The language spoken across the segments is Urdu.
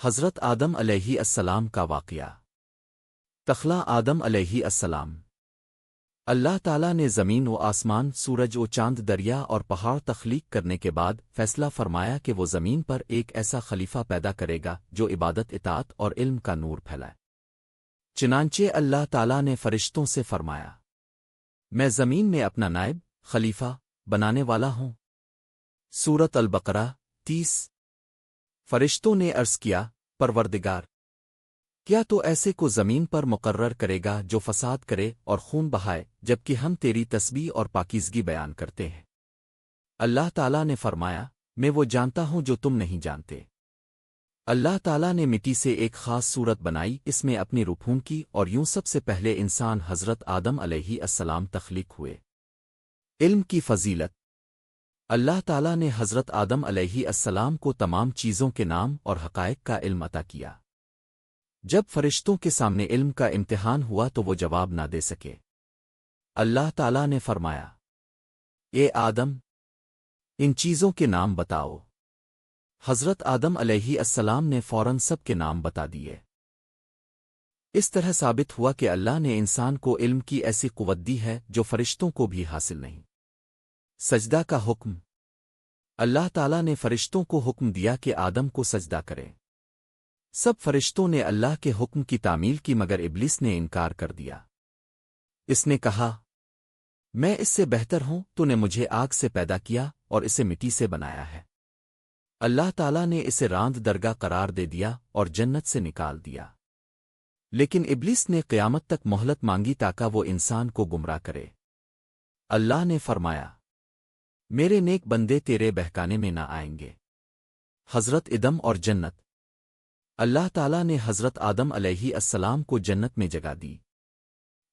حضرت آدم علیہ السلام کا واقعہ۔ تخلا آدم علیہ السلام۔ اللہ تعالیٰ نے زمین و آسمان، سورج و چاند، دریا اور پہاڑ تخلیق کرنے کے بعد فیصلہ فرمایا کہ وہ زمین پر ایک ایسا خلیفہ پیدا کرے گا جو عبادت، اطاعت اور علم کا نور پھیلائے۔ چنانچہ اللہ تعالیٰ نے فرشتوں سے فرمایا، میں زمین میں اپنا نائب خلیفہ بنانے والا ہوں۔ سورۃ البقرہ 30۔ فرشتوں نے عرض کیا، پروردگار، کیا تو ایسے کو زمین پر مقرر کرے گا جو فساد کرے اور خون بہائے، جبکہ ہم تیری تسبیح اور پاکیزگی بیان کرتے ہیں؟ اللہ تعالیٰ نے فرمایا، میں وہ جانتا ہوں جو تم نہیں جانتے۔ اللہ تعالیٰ نے مٹی سے ایک خاص صورت بنائی، اس میں اپنی روح پھونکی اور یوں سب سے پہلے انسان حضرت آدم علیہ السلام تخلیق ہوئے۔ علم کی فضیلت۔ اللہ تعالیٰ نے حضرت آدم علیہ السلام کو تمام چیزوں کے نام اور حقائق کا علم عطا کیا۔ جب فرشتوں کے سامنے علم کا امتحان ہوا تو وہ جواب نہ دے سکے۔ اللہ تعالیٰ نے فرمایا، اے آدم، ان چیزوں کے نام بتاؤ۔ حضرت آدم علیہ السلام نے فوراً سب کے نام بتا دیے۔ اس طرح ثابت ہوا کہ اللہ نے انسان کو علم کی ایسی قوت دی ہے جو فرشتوں کو بھی حاصل نہیں۔ سجدہ کا حکم۔ اللہ تعالیٰ نے فرشتوں کو حکم دیا کہ آدم کو سجدہ کرے۔ سب فرشتوں نے اللہ کے حکم کی تعمیل کی مگر ابلیس نے انکار کر دیا۔ اس نے کہا، میں اس سے بہتر ہوں، تو نے مجھے آگ سے پیدا کیا اور اسے مٹی سے بنایا ہے۔ اللہ تعالیٰ نے اسے راند درگاہ قرار دے دیا اور جنت سے نکال دیا۔ لیکن ابلیس نے قیامت تک مہلت مانگی تاکہ وہ انسان کو گمراہ کرے۔ اللہ نے فرمایا، میرے نیک بندے تیرے بہکانے میں نہ آئیں گے۔ حضرت آدم اور جنت۔ اللہ تعالیٰ نے حضرت آدم علیہ السلام کو جنت میں جگہ دی۔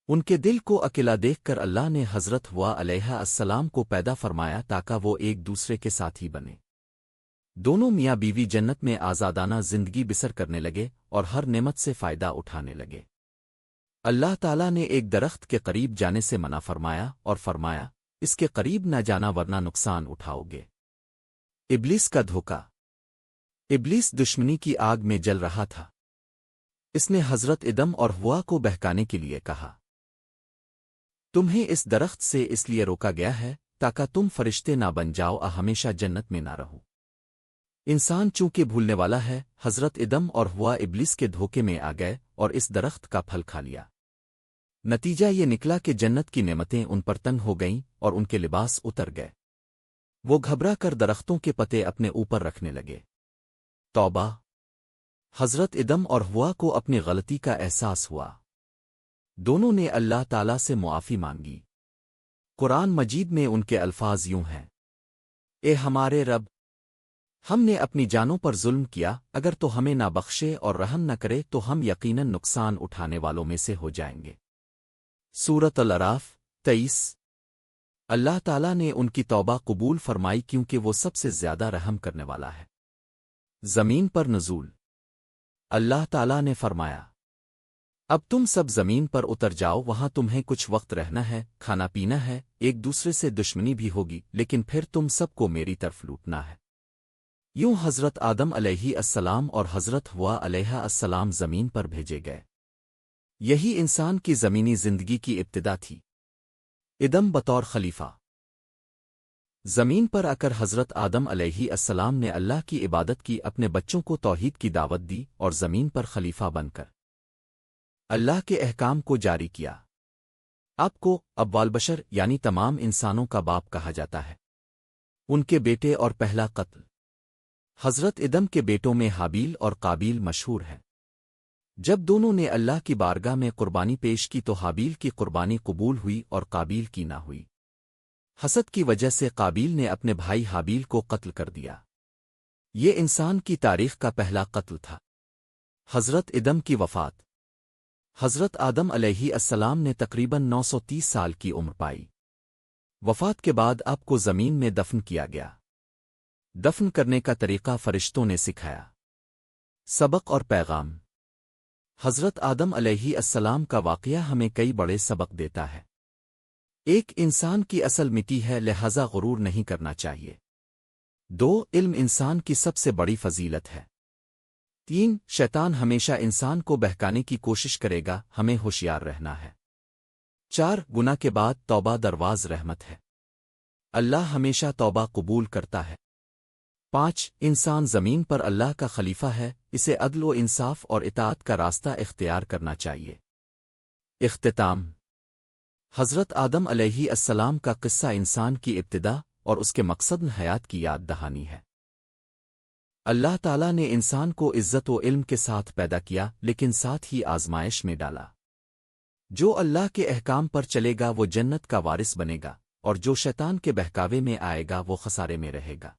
ان کے دل کو اکیلا دیکھ کر اللہ نے حضرت حوا علیہ السلام کو پیدا فرمایا تاکہ وہ ایک دوسرے کے ساتھی بنے۔ دونوں میاں بیوی جنت میں آزادانہ زندگی بسر کرنے لگے اور ہر نعمت سے فائدہ اٹھانے لگے۔ اللہ تعالیٰ نے ایک درخت کے قریب جانے سے منع فرمایا اور فرمایا، اس کے قریب نہ جانا ورنہ نقصان اٹھاؤ گے۔ ابلیس کا دھوکہ۔ ابلیس دشمنی کی آگ میں جل رہا تھا۔ اس نے حضرت آدم اور حوا کو بہکانے کے لیے کہا، تمہیں اس درخت سے اس لیے روکا گیا ہے تاکہ تم فرشتے نہ بن جاؤ اور ہمیشہ جنت میں نہ رہو۔ انسان چونکہ بھولنے والا ہے، حضرت آدم اور حوا ابلیس کے دھوکے میں آ گئے اور اس درخت کا پھل کھا لیا۔ نتیجہ یہ نکلا کہ جنت کی نعمتیں ان پر تنگ ہو گئیں اور ان کے لباس اتر گئے۔ وہ گھبرا کر درختوں کے پتے اپنے اوپر رکھنے لگے۔ توبہ۔ حضرت آدم اور حوا کو اپنی غلطی کا احساس ہوا۔ دونوں نے اللہ تعالیٰ سے معافی مانگی۔ قرآن مجید میں ان کے الفاظ یوں ہیں، اے ہمارے رب، ہم نے اپنی جانوں پر ظلم کیا، اگر تو ہمیں نہ بخشے اور رحم نہ کرے تو ہم یقیناً نقصان اٹھانے والوں میں سے ہو جائیں گے۔ سورۃ الاعراف 23۔ اللہ تعالیٰ نے ان کی توبہ قبول فرمائی کیونکہ وہ سب سے زیادہ رحم کرنے والا ہے۔ زمین پر نزول۔ اللہ تعالیٰ نے فرمایا، اب تم سب زمین پر اتر جاؤ، وہاں تمہیں کچھ وقت رہنا ہے، کھانا پینا ہے، ایک دوسرے سے دشمنی بھی ہوگی، لیکن پھر تم سب کو میری طرف لوٹنا ہے۔ یوں حضرت آدم علیہ السلام اور حضرت حوا علیہ السلام زمین پر بھیجے گئے۔ یہی انسان کی زمینی زندگی کی ابتدا تھی۔ آدم بطور خلیفہ۔ زمین پر آ کر حضرت آدم علیہ السلام نے اللہ کی عبادت کی، اپنے بچوں کو توحید کی دعوت دی اور زمین پر خلیفہ بن کر اللہ کے احکام کو جاری کیا۔ آپ کو ابوال بشر یعنی تمام انسانوں کا باپ کہا جاتا ہے۔ ان کے بیٹے اور پہلا قتل۔ حضرت آدم کے بیٹوں میں حابیل اور قابیل مشہور ہیں۔ جب دونوں نے اللہ کی بارگاہ میں قربانی پیش کی تو حابیل کی قربانی قبول ہوئی اور قابیل کی نہ ہوئی۔ حسد کی وجہ سے قابیل نے اپنے بھائی حابیل کو قتل کر دیا۔ یہ انسان کی تاریخ کا پہلا قتل تھا۔ حضرت آدم کی وفات۔ حضرت آدم علیہ السلام نے تقریباً 930 سال کی عمر پائی۔ وفات کے بعد آپ کو زمین میں دفن کیا گیا۔ دفن کرنے کا طریقہ فرشتوں نے سکھایا۔ سبق اور پیغام۔ حضرت آدم علیہ السلام کا واقعہ ہمیں کئی بڑے سبق دیتا ہے۔ ایک، انسان کی اصل مٹی ہے، لہذا غرور نہیں کرنا چاہیے۔ دو، علم انسان کی سب سے بڑی فضیلت ہے۔ 3 شیطان ہمیشہ انسان کو بہکانے کی کوشش کرے گا، ہمیں ہوشیار رہنا ہے۔ 4 گناہ کے بعد توبہ درواز رحمت ہے، اللہ ہمیشہ توبہ قبول کرتا ہے۔ 5 انسان زمین پر اللہ کا خلیفہ ہے، اسے عدل و انصاف اور اطاعت کا راستہ اختیار کرنا چاہیے۔ اختتام۔ حضرت آدم علیہ السلام کا قصہ انسان کی ابتدا اور اس کے مقصد حیات کی یاد دہانی ہے۔ اللہ تعالیٰ نے انسان کو عزت و علم کے ساتھ پیدا کیا، لیکن ساتھ ہی آزمائش میں ڈالا۔ جو اللہ کے احکام پر چلے گا وہ جنت کا وارث بنے گا، اور جو شیطان کے بہکاوے میں آئے گا وہ خسارے میں رہے گا۔